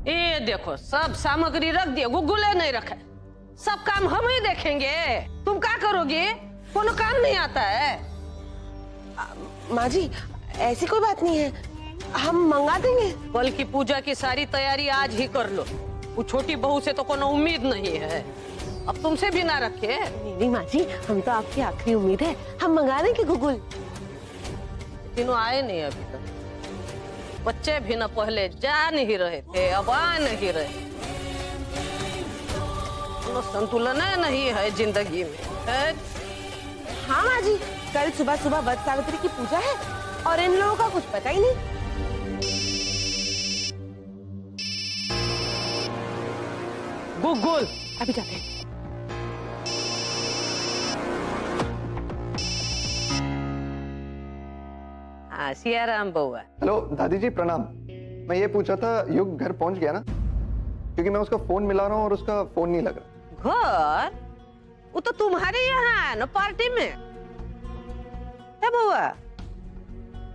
ये देखो सब सामग्री रख दिए, गुग्गुले नहीं रखे। सब काम हम ही देखेंगे, तुम क्या करोगी? कोनो काम नहीं आता है। माँ जी ऐसी कोई बात नहीं है, हम मंगा देंगे। कल की पूजा की सारी तैयारी आज ही कर लो। वो छोटी बहू से तो कोनो उम्मीद नहीं है, अब तुमसे भी ना रखे। नहीं माँ जी, हम तो आपकी आखिरी उम्मीद है, हम मंगा देंगे गुग्गुल। तीनों आए नहीं अभी तक। बच्चे भी न पहले जा नहीं रहे थे, अब आ नहीं रहे। संतुलन नहीं है जिंदगी में। हाँ माँ जी, कल सुबह सुबह वट सावित्री की पूजा है और इन लोगों का कुछ पता ही नहीं। गुग्गुल अभी जाते हैं। सियाराम बउआ। हेलो दादी जी प्रणाम। मैं ये पूछा था युग घर पहुंच गया ना, क्योंकि मैं उसका फोन मिला रहा हूँ और उसका फोन नहीं लग रहा। घर? वो तो तुम्हारे यहाँ है ना पार्टी में। है बउआ,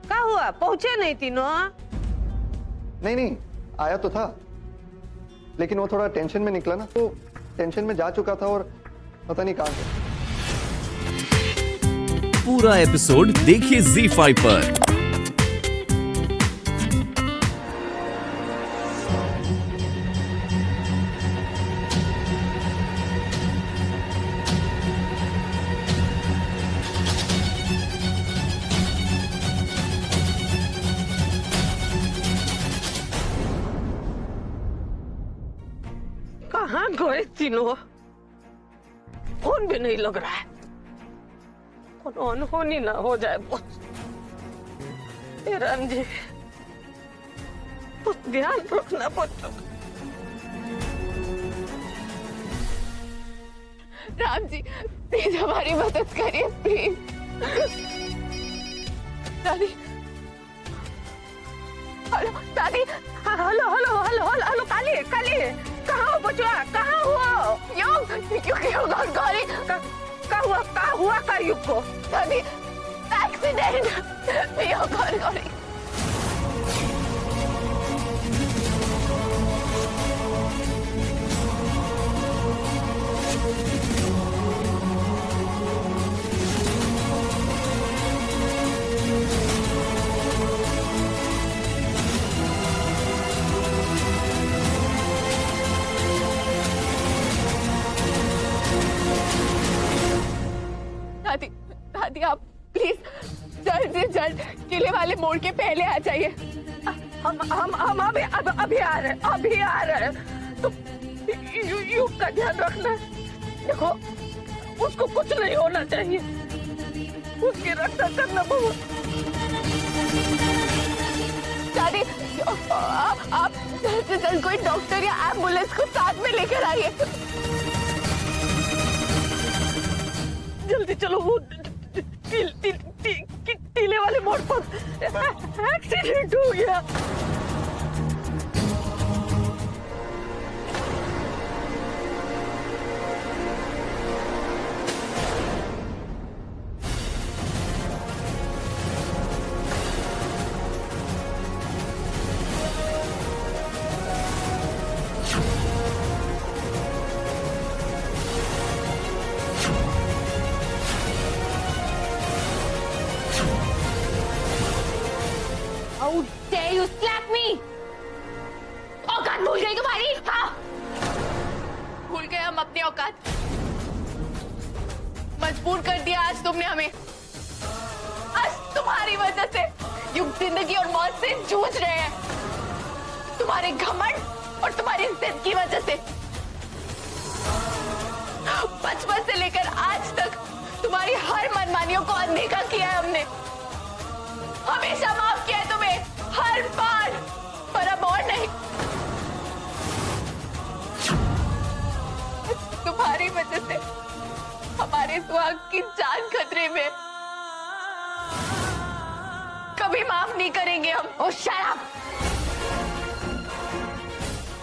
क्या हुआ? पहुंचे नहीं तीनों? नहीं आया तो था, लेकिन वो थोड़ा टेंशन में निकला ना, तो टेंशन में जा चुका था और पता नहीं कहाँ गया। पूरा एपिसोड देखिए ZEE5 पर। कहाँ गए तीनों? फोन भी नहीं लग रहा है। कोनो अनहोनी ना हो जाए बस। राम जी, बहुत ध्यान रखना बच्चों। राम जी प्लीज हमारी मदद करिए प्लीज। दादी, हेलो दादी, hello hello hello hello hello, Kali Kali, कहाँ हो बचुआ? कहाँ हो? क्या हुआ का युग को? दादी एक्सीडेंट, गौरी। दादी दादी आप प्लीज जल्द से जल्द किले वाले मोड़ के पहले आ जाइए। हम अभी आ रहे हैं। तो युग का ध्यान रखना। देखो उसको कुछ नहीं होना चाहिए, उसकी रक्षा करना बहुत। दादी आप जल्द से जल्द कोई डॉक्टर या एम्बुलेंस को साथ में लेकर आइए। जल्दी चलो, वो टीले वाले मोड़ पर एक्सीडेंट हो गया। How dare you slap me? औकात भूल गई तुम्हारी? हाँ, भूल गए हम अपनी औकात। मजबूर कर दिया आज तुमने हमें। आज तुम्हारी वजह से युग जिंदगी और मौत से जूझ रहे हैं, तुम्हारे घमंड और तुम्हारी जिद की वजह से। बचपन से लेकर आज तक तुम्हारी हर मनमानियों को अनदेखा किया है हमने, हमेशा माफ किया है तुम्हें, हर बार, पर अब और नहीं। तुम्हारी वजह से हमारे सुहाग की जान खतरे में। कभी माफ नहीं करेंगे हम। ओ शराब,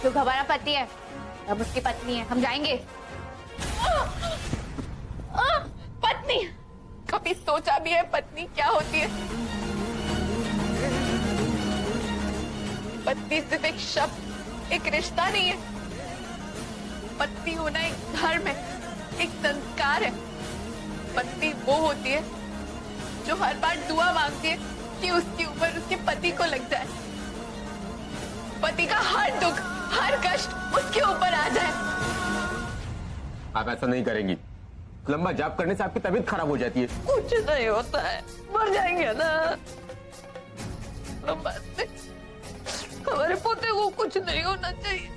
जो हमारा पति है हम उसकी पत्नी है, हम जाएंगे। पत्नी, कभी सोचा भी है पत्नी क्या होती है? पत्नी सिर्फ एक शब्द एक रिश्ता नहीं है। पत्नी होना एक धर्म है, एक संस्कार है। पत्नी वो होती है जो हर बार दुआ मांगती है कि उसकी उम्र उसके पति को लग जाए, पति का हर दुख हर कष्ट उसके ऊपर आ जाए। आप ऐसा नहीं करेंगी। लंबा जाप करने से आपकी तबीयत खराब हो जाती है। कुछ नहीं होता है, मर जाएंगे ना। बस हमारे पोते को कुछ नहीं होना चाहिए।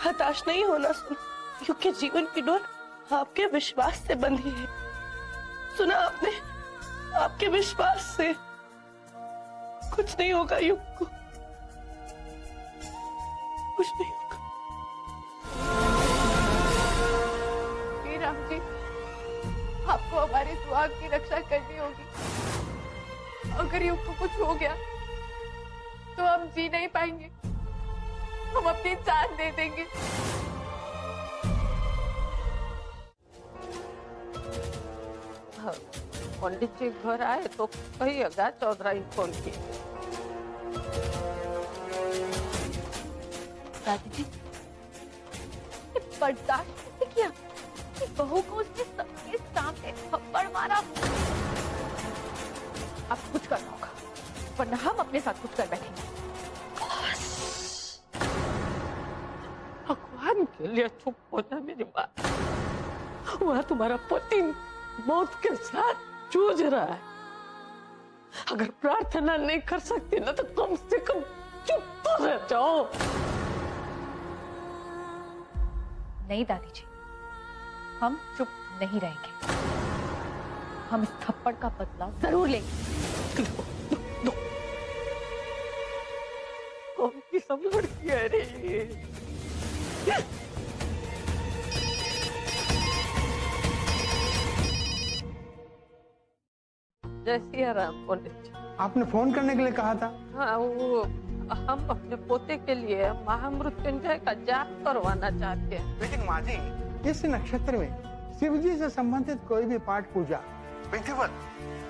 हताश नहीं होना सुना, क्योंकि जीवन की डोर आपके विश्वास से बंधी है। सुना आपने, आपके विश्वास से कुछ नहीं होगा युग को, कुछ नहीं होगा। श्री राम जी, आपको हमारे सुहाग की रक्षा करनी होगी। अगर युग को कुछ हो गया तो हम जी नहीं पाएंगे, हम अपनी जान दे देंगे। पंडित जी घर आए तो कहिएगा चौधरी फोन किए। दादी जी, ये बर्दाश्त कैसे किया कि बहू को उसने सबके सामने थप्पड़ मारा? अब कुछ करना होगा, वरना हम अपने साथ कुछ कर बैठेंगे। भगवान के लिए चुप हो जा मेरी बात। वह तुम्हारा पति मौत के साथ जूझ रहा है। अगर प्रार्थना नहीं कर सकती ना तो कम से कम चुप तो रह जाओ। नहीं दादी जी, हम चुप नहीं रहेंगे। हम इस थप्पड़ का बदला जरूर लेंगे। कौन की सब लड़की है रे? जय सिया राम पंडित जी। आपने फोन करने के लिए कहा था। हाँ, वो हम अपने पोते के लिए महामृत्युंजय का जाप करवाना चाहते हैं। लेकिन माँ जी, इस नक्षत्र में शिव जी से संबंधित कोई भी पाठ पूजा विधिवत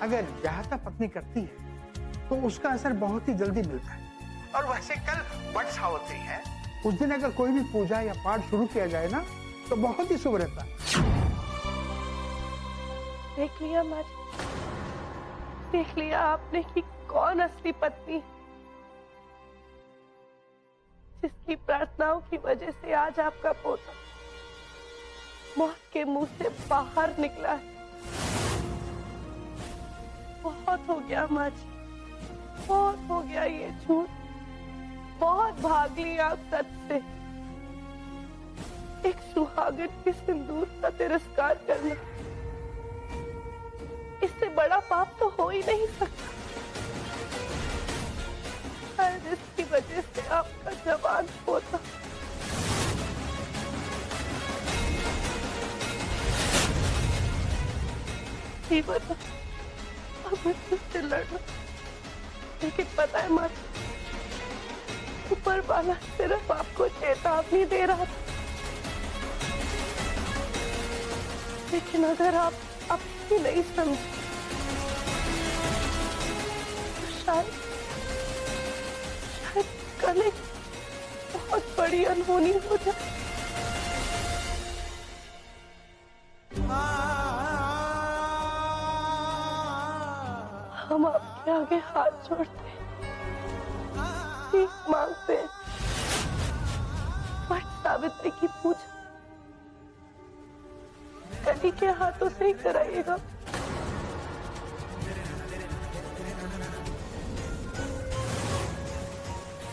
अगर जाहता पत्नी करती है तो उसका असर बहुत ही जल्दी मिलता है। और वैसे कल वट सावित्री है, उस दिन अगर कोई भी पूजा या पाठ शुरू किया जाए ना तो बहुत ही शुभ रहता है। देख लिया माँ जी, देख लिया आपने कि कौन असली पत्नी है, जिसकी प्रार्थनाओं की वजह से आज आपका पोता मौत के मुंह से बाहर निकला है। बहुत हो गया माँ जी, बहुत हो गया ये झूठ। बहुत भाग लिया आप सच से। एक सुहागन के सिंदूर का तिरस्कार करना, इससे बड़ा पाप तो हो ही नहीं सकता। शायद इसकी वजह से आपका जवान पोता जीवन अब मुझसे लड़ना। लेकिन पता है माँ, ऊपर वाला सिर्फ आपको चेतावनी दे रहा था। लेकिन अगर आप अब भी नहीं समझे तो शायद कल एक बहुत बड़ी अनहोनी हो जाए। हम आपके आगे हाथ जोड़ते हैं, भीख मांगते हैं। वट सावित्री की पूजा कली के हाथों से ही कराइएगा।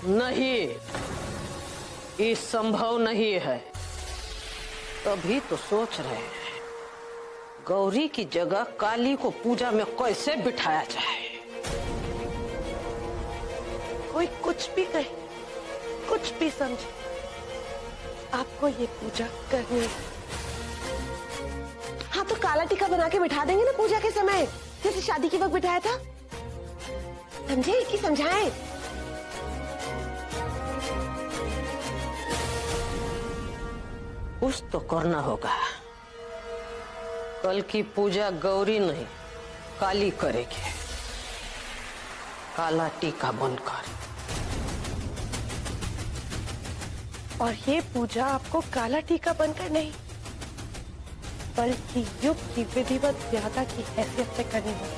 नहीं, ये संभव नहीं है। तभी तो सोच रहे हैं गौरी की जगह काली को पूजा में कैसे बिठाया जाए। कुछ भी कहे, कुछ भी समझे, आपको ये पूजा करनी है। हाँ तो काला टीका बना के बिठा देंगे ना पूजा के समय, जैसे शादी के वक्त बिठाया था। समझे कि समझाएं? कुछ तो करना होगा। कल की पूजा गौरी नहीं काली करेगी, काला टीका बनकर। और ये पूजा आपको काला टीका बनकर नहीं, बल्कि युग की विधिवत व्यादा की हैसियत से करनी होगी।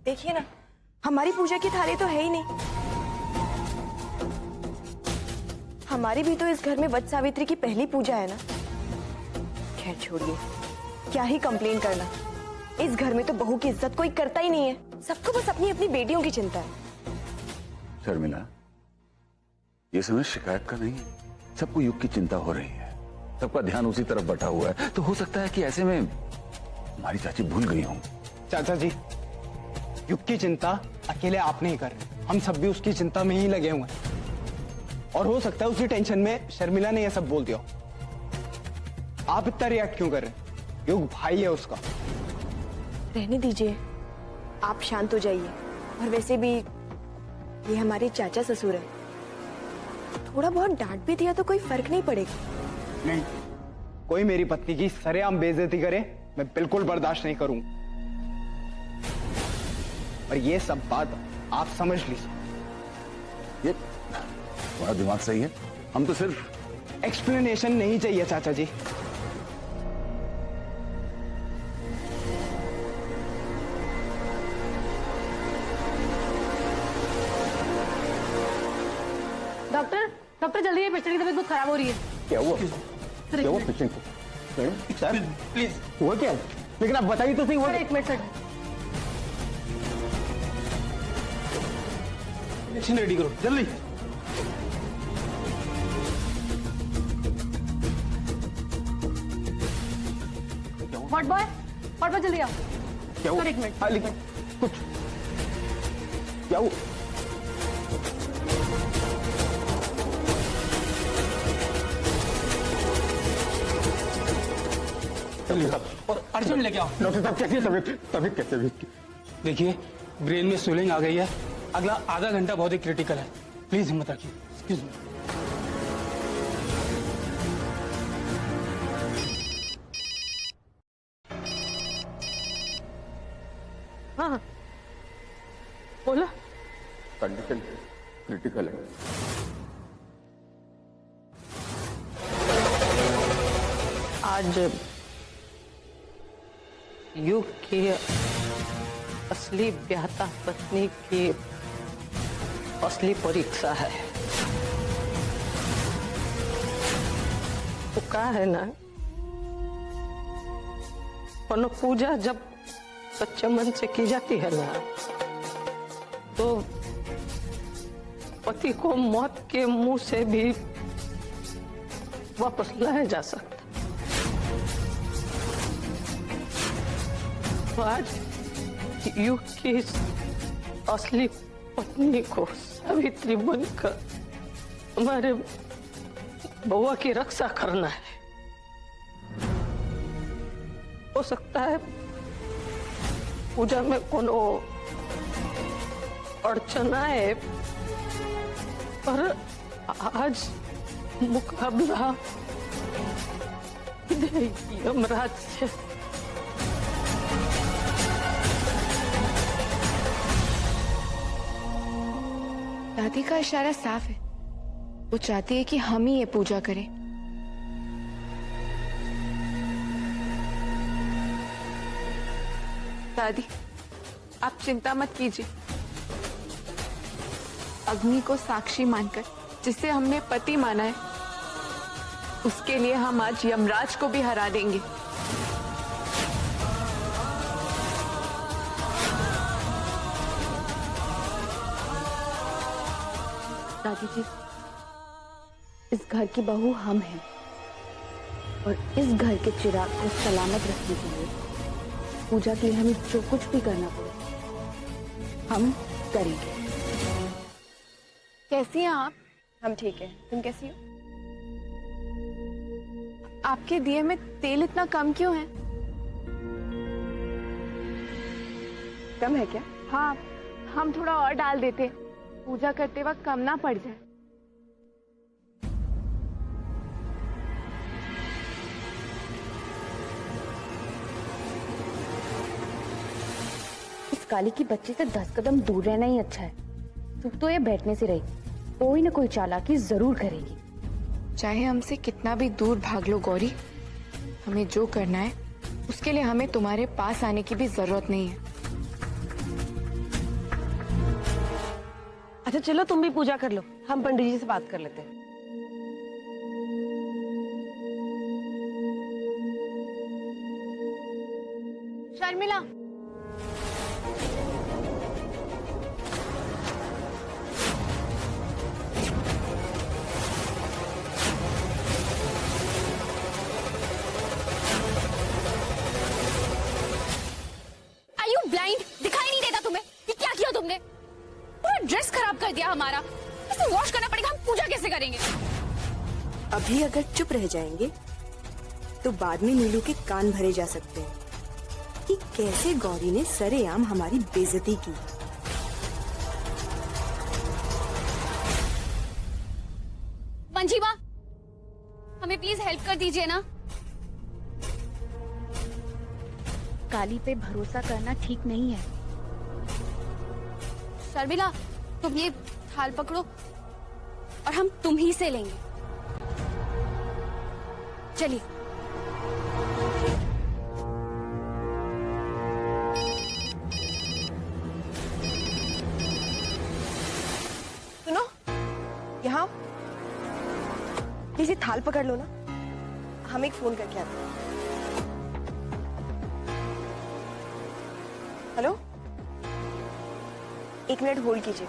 देखिए ना, हमारी पूजा की थाली तो है ही नहीं। हमारी भी तो इस घर में वट सावित्री की पहली पूजा है ना। खैर छोड़िए, क्या ही कंप्लेन करना। इस घर में तो बहू की इज्जत कोई करता ही नहीं है। सबको बस अपनी अपनी बेटियों की चिंता है। शर्मिला, ये समय शिकायत का नहीं है। सबको युग की चिंता हो रही है, सबका ध्यान उसी तरफ बटा हुआ है। तो हो सकता है कि ऐसे में हमारी चाची भूल गई हों। चाचा जी, युग की चिंता अकेले आप नहीं कर रहे, हम सब भी उसकी चिंता में ही लगे हुए हैं। और हो सकता है उसी टेंशन में शर्मिला ने यह सब बोल दिया। आप इतना रिएक्ट क्यों कर रहे हैं? युग भाई है उसका। रहने दीजिए, आप शांत हो जाइए। और वैसे भी ये हमारे चाचा ससुर है, थोड़ा बहुत डांट भी दिया तो कोई फर्क नहीं पड़ेगा। नहीं, कोई मेरी पत्नी की सरेआम बेइज्जती करे मैं बिल्कुल बर्दाश्त नहीं करूंगा। और ये सब बात आप समझ लीजिए। ये तुम्हारा दिमाग सही है, हम तो सिर्फ एक्सप्लेनेशन नहीं चाहिए चाचा जी। डॉक्टर जल्दी, ये पेशेंट की तबीयत बहुत खराब हो रही है। क्या हुआ? क्या हुआ पेशेंट को? सर प्लीज हुआ क्या? लेकिन आप बताइए तो सही हुआ। एक मिनट सर। पेशेंट रेडी करो जल्दी। व्हाट बॉय जल्दी आओ। क्या हुआ? सर एक मिनट। हाँ लेकिन कुछ क्या हुआ? और अर्जेंट लेके आओ। डॉक्टर साहब कैसी है तबीयत कैसे है? देखिए, ब्रेन में स्वेलिंग आ गई है। अगला आधा घंटा बहुत ही क्रिटिकल है। प्लीज हिम्मत रखिए। Excuse me. हाँ बोला। कंडीशन क्रिटिकल है। आज युग की असली ब्याहता पत्नी की असली परीक्षा है। वो कहा है ना, कोनो पूजा जब सच्चे मन से की जाती है ना, तो पति को मौत के मुंह से भी वापस लाया जा सकता। तो आज युग की असली पत्नी को सावित्री बनकर हमारे बउआ की रक्षा करना है। हो सकता है पूजा में कोनो अड़चन आए, पर आज मुकाबला यमराज से। दादी का इशारा साफ है, वो चाहती है कि हम ही ये पूजा करें। दादी, आप चिंता मत कीजिए। अग्नि को साक्षी मानकर जिसे हमने पति माना है, उसके लिए हम आज यमराज को भी हरा देंगे। दादी जी, इस घर की बहू हम हैं और इस घर के चिराग को सलामत रखने के लिए पूजा के लिए हमें जो कुछ भी करना पड़े हम करेंगे। कैसी हैं आप? हम ठीक है, तुम कैसी हो? आपके दिए में तेल इतना कम क्यों है? कम है क्या? हाँ, हम थोड़ा और डाल देते, पूजा करते वक्त कम ना पड़ जाए। इस काली की बच्ची से 10 कदम दूर रहना ही अच्छा है। तू तो ये बैठने से रही, कोई ना कोई चालाकी जरूर करेगी। चाहे हमसे कितना भी दूर भाग लो गौरी, हमें जो करना है उसके लिए हमें तुम्हारे पास आने की भी जरूरत नहीं है। अच्छा चलो तुम भी पूजा कर लो, हम पंडित जी से बात कर लेते हैं। Sharmila, Are you blind? दिखाई नहीं देता तुम्हें? ये क्या किया तुमने? पूरा ड्रेस खराब कर दिया हमारा। इसे वॉश करना पड़ेगा, हम पूजा कैसे करेंगे? अभी अगर चुप रह जाएंगे तो बाद में नीलू के कान भरे जा सकते हैं कि कैसे गौरी ने सरेआम हमारी बेइज्जती की। मंजी माँ, हमें प्लीज हेल्प कर दीजिए ना। काली पे भरोसा करना ठीक नहीं है। शर्मिला, तुम ये थाल पकड़ो और हम तुम ही से लेंगे। चलिए। सुनो, यहाँ किसी थाल पकड़ लो ना, हम एक फोन करके आते हैं। हेलो, 1 मिनट होल्ड कीजिए।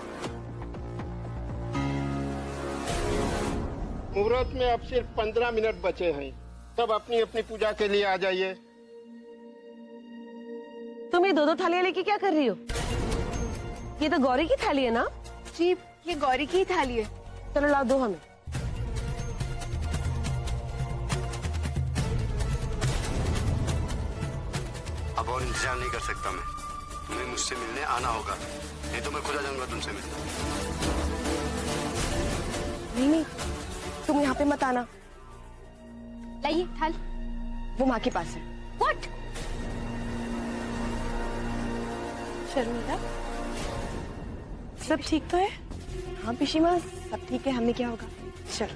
मुहूर्त में अब सिर्फ 15 मिनट बचे हैं। सब अपनी अपनी पूजा के लिए आ जाइए। तुम ये दो थालियां लेके क्या कर रही हो? ये तो गौरी की थाली है ना? जी, ये गौरी की ही थाली है। चलो ला दो हमें। अब और इंतजार नहीं कर सकता मैं। तुम्हें मुझसे मिलने आना होगा, नहीं तो मैं खुद आ जाऊंगा तुमसे मिलने। नहीं, तुम यहाँ पे मत आना। लाइए थाल। वो माँ के पास है। What? शर्मिला, सब ठीक तो है? हाँ पिशी माँ, सब ठीक है। हमें क्या होगा? चलो।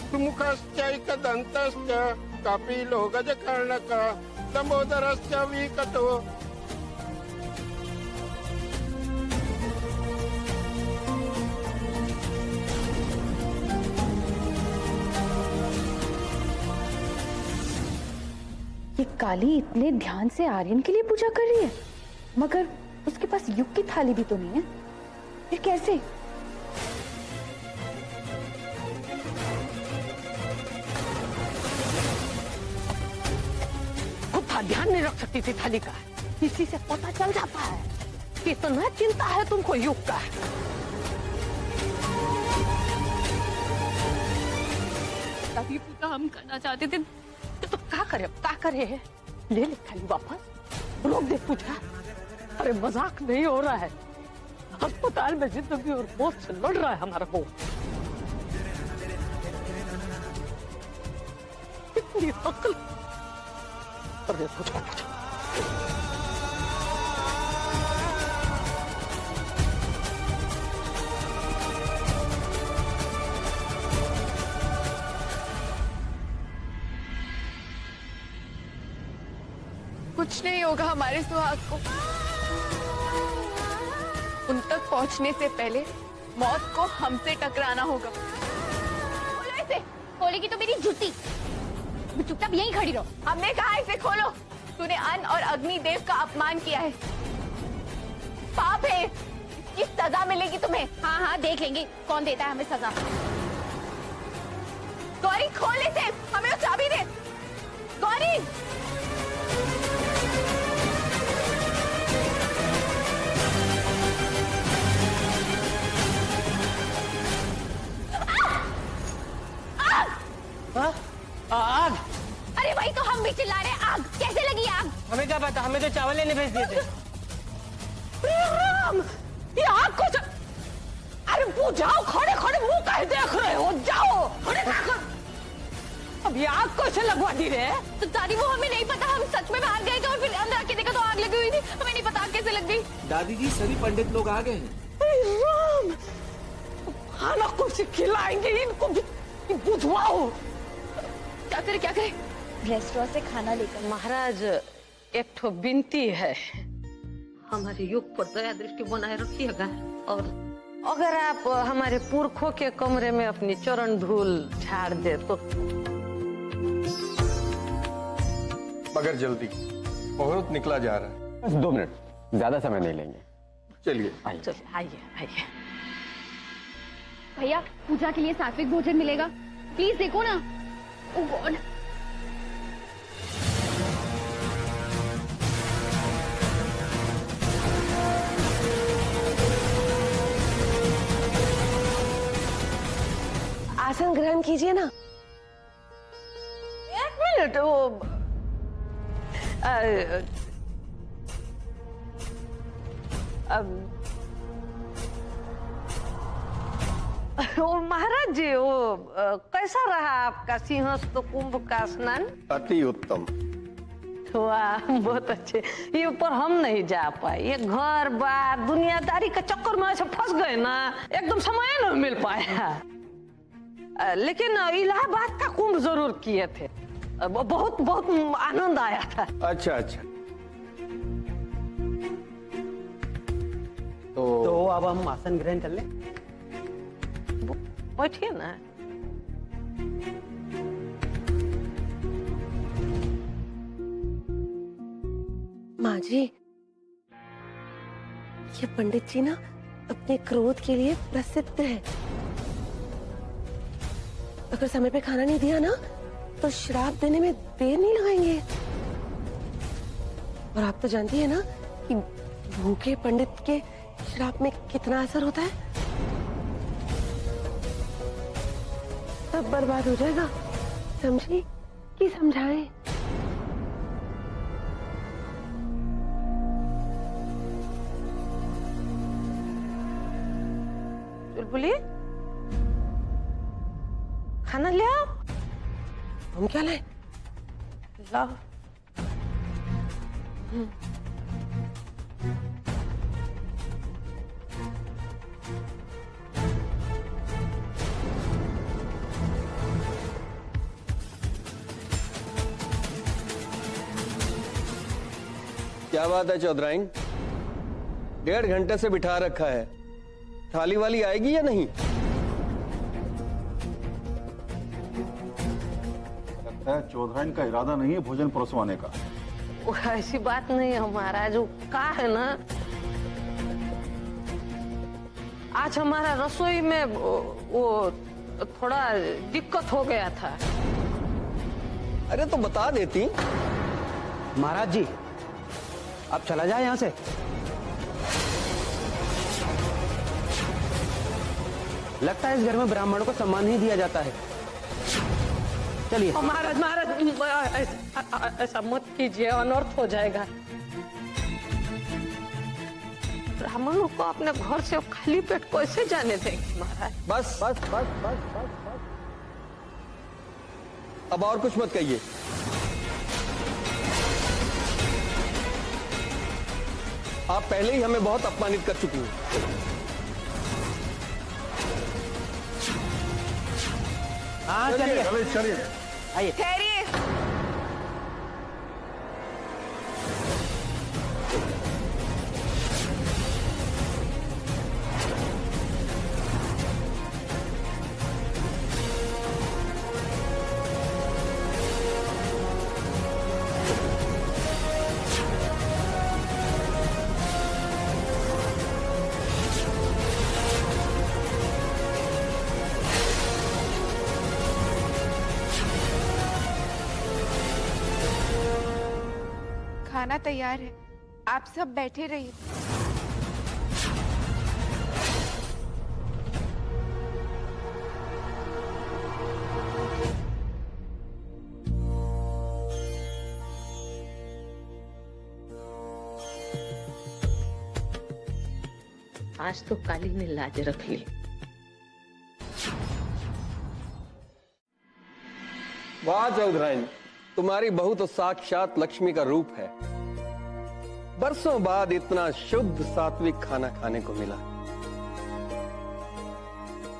सुमुखश्चैक दन्तश्च कपिलो गजकर्णक लंबोदरश्च विकटो। ये काली इतने ध्यान से आर्यन के लिए पूजा कर रही है, मगर उसके पास युग की थाली भी तो नहीं है। फिर कैसे? खुद था ध्यान नहीं रख सकती थी थाली का। इसी से पता चल जाता है कितना चिंता है तुमको युग का। तभी पूजा हम करना चाहते थे तो क्या करे ले ले थाली वापस, रोक दे पूजा। अरे मजाक नहीं हो रहा है, अस्पताल में जिंदगी और मौत से लड़ रहा है हमारा वो। इतनी अक्ल। अरे पूजा कुछ नहीं होगा हमारे सुहाग को। उन तक पहुंचने से पहले मौत को हमसे टकराना होगा। खोलो इसे, खोलेगी तो मेरी जूती। तुम चुपचाप यहीं खड़ी रहो। हमने कहा इसे खोलो। तूने अन्न और अग्नि देव का अपमान किया है, पाप है। इसकी सजा मिलेगी तुम्हें। हाँ हाँ देख लेंगे कौन देता है हमें सजा। गौरी खोल इसे, हमें वो चाबी दे। गौरी हम भी चिल्ला रहे, आग कैसे लगी आग? हमें क्या पता, हमें तो चावल लेने भेज दिए थे। राम, ये आग को अरे वो जाओ, खड़े खड़े मुंह काहे देख रहे हो, जाओ खड़े खड़े। अब ये आग कैसे लगवा दी रे? तो दादी वो हमें नहीं पता, हम सच में बाहर गए थे और फिर अंदर आके देखा तो आग लगी हुई थी, हमें नहीं पता आग कैसे लग गई। दादी जी सभी पंडित लोग आ गए हैं। राम, खाना कुछ खिलाएंगे इनको भी, बुझवाओ। क्या करे क्या करे? रेस्टोरेंट से खाना लेकर। महाराज एक ठो विनती है, हमारे युग पर दया दृष्टि बनाए रखिएगा और अगर आप हमारे पुरखों के कमरे में अपनी चरण धूल झाड़ दे तो। मगर जल्दी, मुहूर्त निकला जा रहा है। बस 2 मिनट, ज्यादा समय नहीं लेंगे। चलिए चलिए आइए आइए। भैया पूजा के लिए सात्विक भोजन मिलेगा, प्लीज देखो ना। ओह गॉड। आसन ग्रहण कीजिए ना। 1 मिनट, वो महाराज जी, वो कैसा रहा आपका सिंहस्थ कुंभ का स्नान? अति उत्तम। वाह बहुत अच्छे। ये ऊपर हम नहीं जा पाए, ये घर बार दुनियादारी का चक्कर में ऐसे फंस गए ना, एकदम समय न मिल पाया। लेकिन इलाहाबाद का कुंभ जरूर किए थे, बहुत बहुत आनंद आया था। अच्छा अच्छा, तो अब हम आसन ग्रहण कर ले। बैठिए ना। माँ जी, ये पंडित जी ना अपने क्रोध के लिए प्रसिद्ध है। अगर समय पे खाना नहीं दिया ना तो श्राप देने में देर नहीं लगाएंगे। और आप तो जानती है ना कि भूखे पंडित के श्राप में कितना असर होता है। सब बर्बाद हो जाएगा, समझी कि समझाएं? चुलबुली, खाना ले आओ। हम क्या लाए? लाओ। क्या बात है चौधराइन, 1.5 घंटे से बिठा रखा है, थाली वाली आएगी या नहीं? लगता है चौधराइन का इरादा नहीं है भोजन परोसवाने का। ऐसी बात नहीं है महाराज, वो का है ना, आज हमारा रसोई में वो थोड़ा दिक्कत हो गया था। अरे तो बता देती। महाराज जी आप चला जाए यहाँ से। लगता है इस घर में ब्राह्मणों को सम्मान ही दिया जाता है। चलिए। महाराज महाराज ऐसा मत कीजिए, अनर्थ हो जाएगा। ब्राह्मणों को अपने घर से खाली पेट कैसे जाने देंगे महाराज? बस बस बस बस बस बस, अब और कुछ मत कहिए। आप पहले ही हमें बहुत अपमानित कर चुकी हैं। हाँ चलिए चलिए आइए। ठहरिए। खाना तैयार है, आप सब बैठे रहिए। आज तो काली ने लाज रख ली। वाह चौधराइन, तुम्हारी बहू तो साक्षात लक्ष्मी का रूप है। बरसों बाद इतना शुद्ध सात्विक खाना खाने को मिला।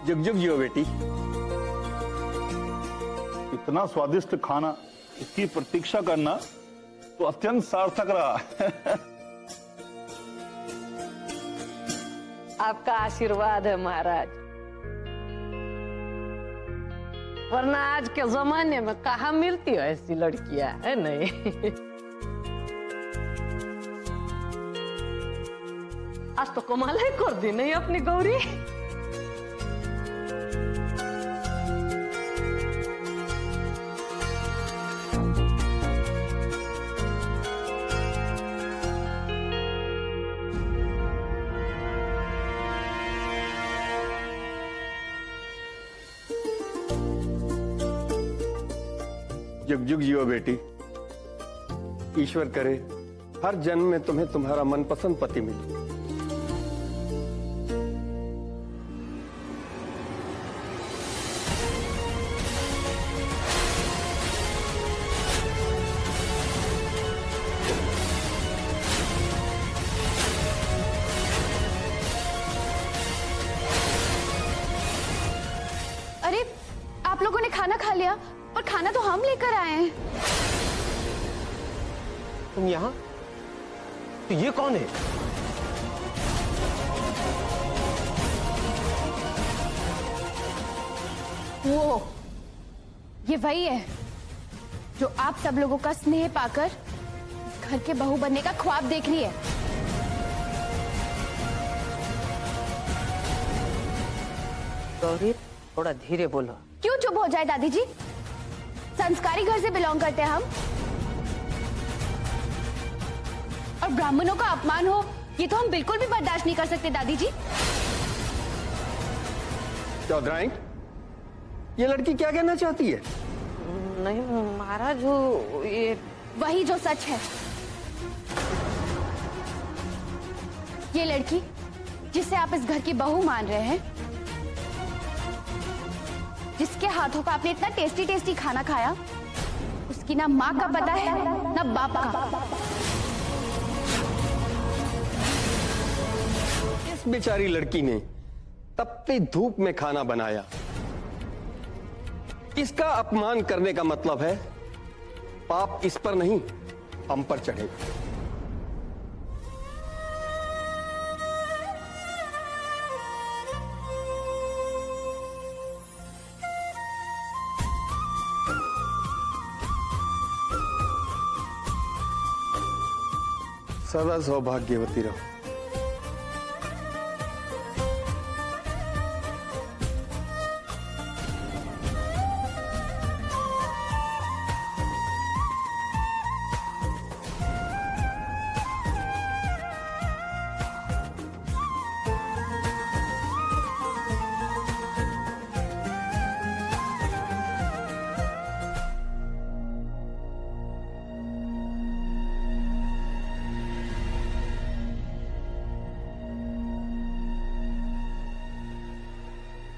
जुग जुग जियो बेटी। इतना स्वादिष्ट खाना, इसकी प्रतीक्षा करना तो अत्यंत सार्थक रहा। आपका आशीर्वाद है महाराज, वरना आज के जमाने में कहाँ मिलती है ऐसी लड़कियां, है नहीं? आज तो कमाल ही कर दी नहीं अपनी गौरी। जुग जुग जियो बेटी। ईश्वर करे हर जन्म में तुम्हें तुम्हारा मनपसंद पति मिले। अरे आप लोगों ने खाना खा लिया, और खाना तो हम लेकर आए हैं। तुम यहाँ? तो ये कौन है? वो ये वही है जो आप सब लोगों का स्नेह पाकर घर के बहू बनने का ख्वाब देख रही है। गौरी थोड़ा धीरे बोलो। क्यों चुप हो जाए दादी जी? संस्कारी घर से बिलोंग करते हैं हम, और ब्राह्मणों का अपमान हो ये तो हम बिल्कुल भी बर्दाश्त नहीं कर सकते दादी जी। चौधराइन, ये लड़की क्या कहना चाहती है? नहीं महाराज, वो ये वही जो सच है। ये लड़की जिसे आप इस घर की बहू मान रहे हैं, जिसके हाथों का आपने इतना टेस्टी टेस्टी खाना खाया, उसकी ना माँ का पता है ना बाप का। इस बेचारी लड़की ने तपती धूप में खाना बनाया। इसका अपमान करने का मतलब है पाप इस पर नहीं हम पर चढ़ेगा। सदा सौभाग्यवती रहो।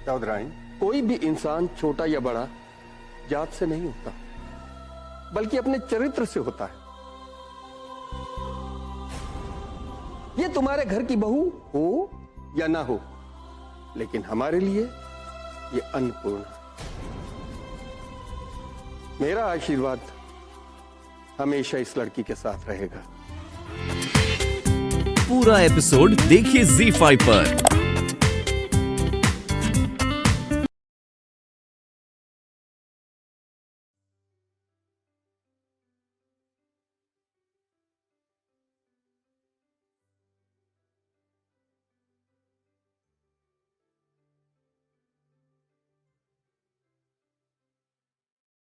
चौधराइन, कोई भी इंसान छोटा या बड़ा जात से नहीं होता, बल्कि अपने चरित्र से होता है। ये तुम्हारे घर की बहू हो या ना हो, लेकिन हमारे लिए ये अन्नपूर्ण। मेरा आशीर्वाद हमेशा इस लड़की के साथ रहेगा। पूरा एपिसोड देखिए ZEE5 पर।